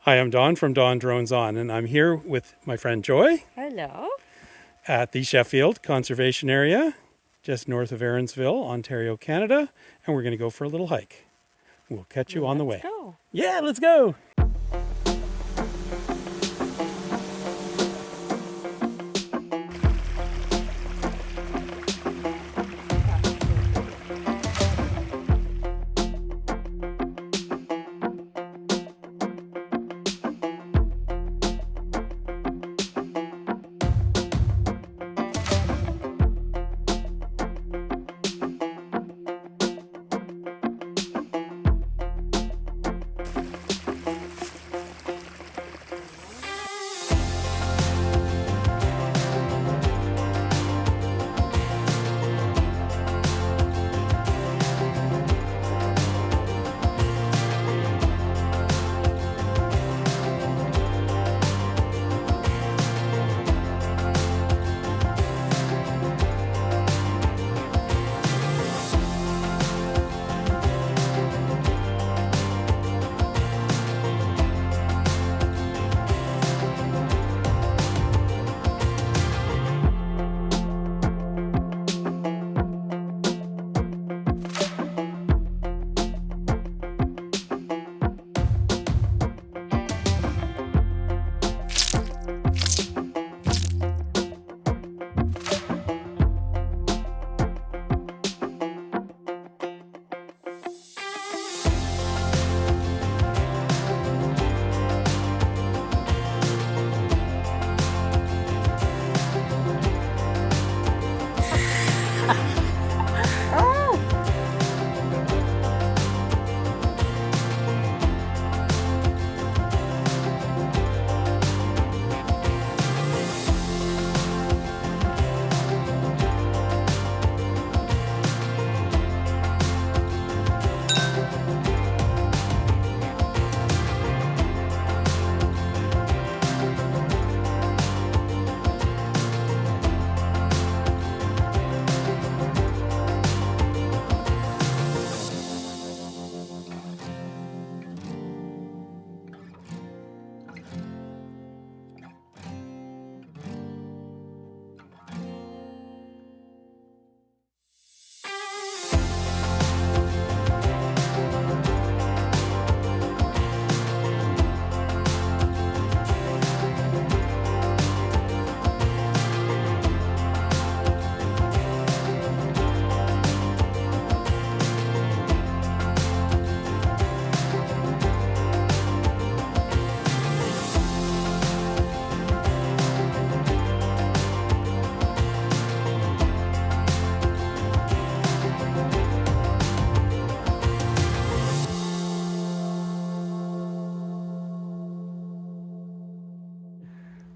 Hi, I'm Don from DonDronesOn, and I'm here with my friend Joy. Hello. At the Sheffield Conservation Area, just north of Erinsville, Ontario, Canada, and we're going to go for a little hike. We'll catch you on the way. Let's go. Yeah, let's go.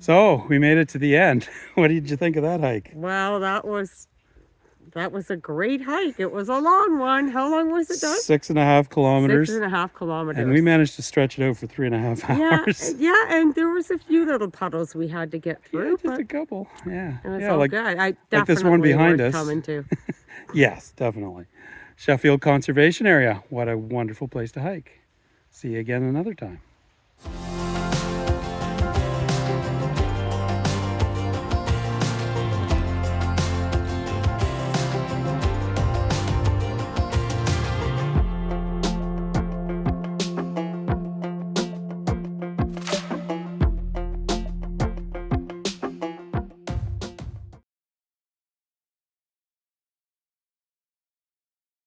So we made it to the end. What did you think of that hike? Well, that was a great hike. It was a long one. How long was it, Doug? 6.5 kilometers. 6.5 kilometers. And we managed to stretch it out for 3.5 hours. Yeah, and there was a few little puddles we had to get through. Yeah, just a couple. Yeah. It was yeah, all like, good. I definitely like this one behind worth us. coming to. Yes, definitely. Sheffield Conservation Area. What a wonderful place to hike. See you again another time.